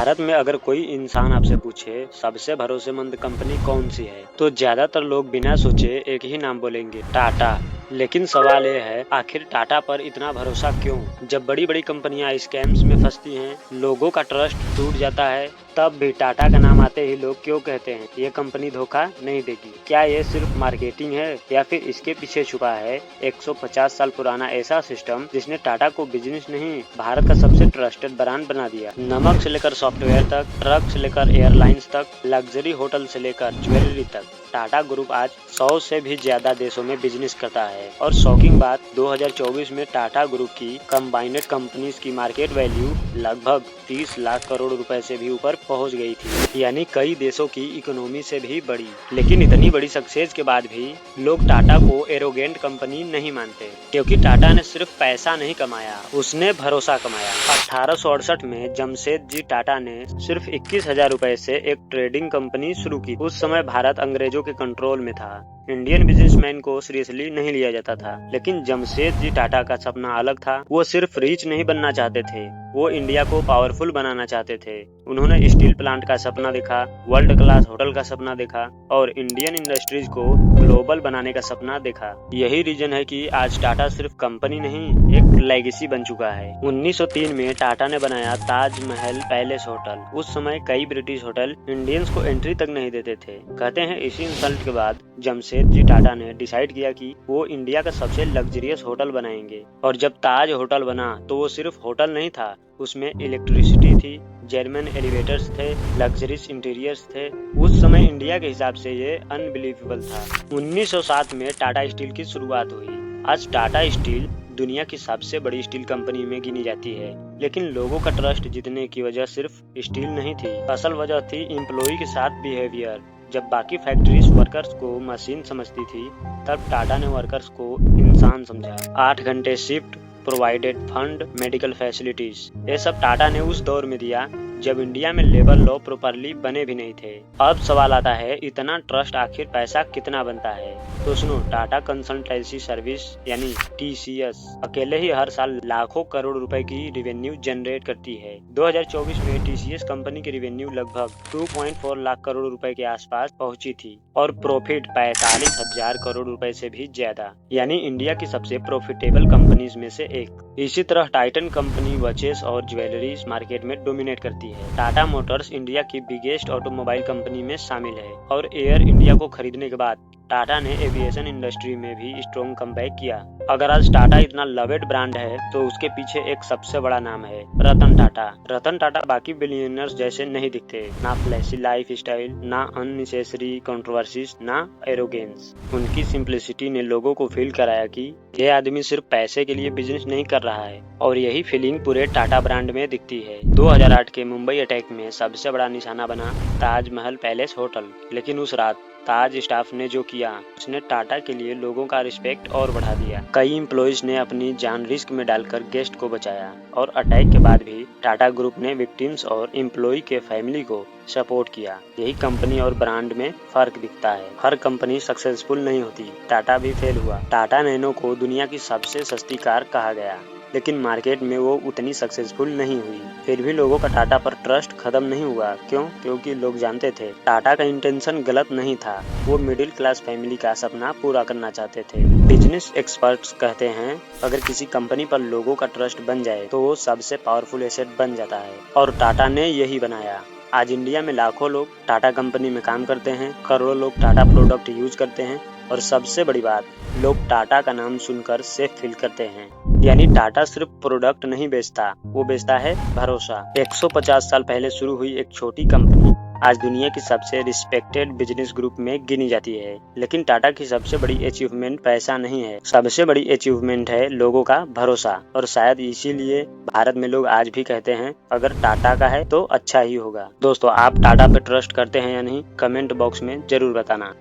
भारत में अगर कोई इंसान आपसे पूछे सबसे भरोसेमंद कंपनी कौन सी है, तो ज्यादातर लोग बिना सोचे एक ही नाम बोलेंगे, टाटा। लेकिन सवाल ये है, आखिर टाटा पर इतना भरोसा क्यों? जब बड़ी बड़ी कंपनियां स्कैम्स में फंसती हैं, लोगों का ट्रस्ट टूट जाता है, तब भी टाटा का नाम आते ही लोग क्यों कहते हैं ये कंपनी धोखा नहीं देगी? क्या ये सिर्फ मार्केटिंग है या फिर इसके पीछे छुपा है 150 साल पुराना ऐसा सिस्टम जिसने टाटा को बिजनेस नहीं, भारत का सबसे ट्रस्टेड ब्रांड बना दिया? नमक से लेकर सॉफ्टवेयर तक, ट्रक से लेकर एयरलाइंस तक, लग्जरी होटल से लेकर ज्वेलरी तक, टाटा ग्रुप आज 100 से भी ज्यादा देशों में बिजनेस करता है। और शॉकिंग बात, 2024 में टाटा ग्रुप की कंबाइंड कंपनीज की मार्केट वैल्यू लगभग 30 लाख करोड़ रुपए से भी ऊपर पहुंच गई थी, यानी कई देशों की इकोनॉमी से भी बड़ी। लेकिन इतनी बड़ी सक्सेस के बाद भी लोग टाटा को एरोगेंट कंपनी नहीं मानते, क्योंकि टाटा ने सिर्फ पैसा नहीं कमाया, उसने भरोसा कमाया। 1868 में जमशेदजी टाटा ने सिर्फ 21,000 रुपए से एक ट्रेडिंग कंपनी शुरू की। उस समय भारत अंग्रेजों के कंट्रोल में था, इंडियन बिजनेसमैन को सीरियसली नहीं लिया जाता था। लेकिन जमशेदजी टाटा का सपना अलग था। वो सिर्फ रिच नहीं बनना चाहते थे, वो इंडिया को पावरफुल बनाना चाहते थे। उन्होंने स्टील प्लांट का सपना देखा, वर्ल्ड क्लास होटल का सपना देखा और इंडियन इंडस्ट्रीज को ग्लोबल बनाने का सपना देखा। यही रीजन है कि आज टाटा सिर्फ कंपनी नहीं, एक लेगेसी बन चुका है। 1903 में टाटा ने बनाया ताजमहल पैलेस होटल। उस समय कई ब्रिटिश होटल इंडियंस को एंट्री तक नहीं देते थे। कहते हैं इसी इंसल्ट के बाद जमशेदजी टाटा ने डिसाइड किया कि वो इंडिया का सबसे लग्जरियस होटल बनाएंगे। और जब ताज होटल बना तो वो सिर्फ होटल नहीं था, उसमें इलेक्ट्रिसिटी थी, जर्मन एलिवेटर्स थे, लग्जरियस इंटीरियर्स थे। उस समय इंडिया के हिसाब से ये अनबिलीवेबल था। 1907 में टाटा स्टील की शुरुआत हुई। आज टाटा स्टील दुनिया की सबसे बड़ी स्टील कंपनी में गिनी जाती है। लेकिन लोगों का ट्रस्ट जीतने की वजह सिर्फ स्टील नहीं थी, असल वजह थी एम्प्लॉय के साथ बिहेवियर। जब बाकी फैक्ट्रीज वर्कर्स को मशीन समझती थी, तब टाटा ने वर्कर्स को इंसान समझा। 8 घंटे shift, provided fund, medical facilities, ये सब टाटा ने उस दौर में दिया जब इंडिया में लेबर लॉ प्रॉपरली बने भी नहीं थे। अब सवाल आता है, इतना ट्रस्ट आखिर पैसा कितना बनता है? तो सुनो, टाटा कंसल्टेंसी सर्विस यानी TCS अकेले ही हर साल लाखों करोड़ रुपए की रिवेन्यू जनरेट करती है। 2024 में TCS कंपनी की रिवेन्यू लगभग 2.4 लाख करोड़ रुपए के आसपास पहुंची थी और प्रॉफिट 45,000 करोड़ रुपए से भी ज्यादा, यानी इंडिया की सबसे प्रॉफिटेबल कंपनीज में से एक। इसी तरह टाइटन कंपनी वॉचेस और ज्वेलरीज मार्केट में डोमिनेट करती है। टाटा मोटर्स इंडिया की बिगेस्ट ऑटोमोबाइल कंपनी में शामिल है और एयर इंडिया को खरीदने के बाद टाटा ने एविएशन इंडस्ट्री में भी स्ट्रॉन्ग कमबैक किया। अगर आज टाटा इतना लवेड ब्रांड है तो उसके पीछे एक सबसे बड़ा नाम है, रतन टाटा। रतन टाटा बाकी बिलियनर्स जैसे नहीं दिखते, ना फ्लैशी लाइफ स्टाइल, ना अननेसेसरी कंट्रोवर्सीज, ना एरोगेंस। उनकी सिंप्लिसिटी ने लोगों को फील कराया कि ये आदमी सिर्फ पैसे के लिए बिजनेस नहीं कर रहा है, और यही फीलिंग पूरे टाटा ब्रांड में दिखती है। 2008 के मुंबई अटैक में सबसे बड़ा निशाना बना ताजमहल पैलेस होटल। लेकिन उस रात ताज स्टाफ ने जो किया, उसने टाटा के लिए लोगों का रिस्पेक्ट और बढ़ा दिया। कई एम्प्लॉइज ने अपनी जान रिस्क में डालकर गेस्ट को बचाया और अटैक के बाद भी टाटा ग्रुप ने विक्टिम्स और एम्प्लॉय के फैमिली को सपोर्ट किया। यही कंपनी और ब्रांड में फर्क दिखता है। हर कंपनी सक्सेसफुल नहीं होती, टाटा भी फेल हुआ। टाटा नैनो को दुनिया की सबसे सस्ती कार कहा गया, लेकिन मार्केट में वो उतनी सक्सेसफुल नहीं हुई। फिर भी लोगों का टाटा पर ट्रस्ट खत्म नहीं हुआ। क्यों? क्योंकि लोग जानते थे टाटा का इंटेंशन गलत नहीं था, वो मिडिल क्लास फैमिली का सपना पूरा करना चाहते थे। बिजनेस एक्सपर्ट्स कहते हैं, अगर किसी कंपनी पर लोगों का ट्रस्ट बन जाए तो वो सबसे पावरफुल एसेट बन जाता है, और टाटा ने यही बनाया। आज इंडिया में लाखों लोग टाटा कंपनी में काम करते हैं, करोड़ों लोग टाटा प्रोडक्ट यूज करते हैं, और सबसे बड़ी बात, लोग टाटा का नाम सुनकर सेफ फील करते हैं। यानी टाटा सिर्फ प्रोडक्ट नहीं बेचता, वो बेचता है भरोसा। 150 साल पहले शुरू हुई एक छोटी कंपनी आज दुनिया की सबसे रिस्पेक्टेड बिजनेस ग्रुप में गिनी जाती है। लेकिन टाटा की सबसे बड़ी अचीवमेंट पैसा नहीं है, सबसे बड़ी अचीवमेंट है लोगों का भरोसा। और शायद इसीलिए भारत में लोग आज भी कहते हैं, अगर टाटा का है तो अच्छा ही होगा। दोस्तों, आप टाटा पे ट्रस्ट करते हैं या नहीं, कमेंट बॉक्स में जरूर बताना।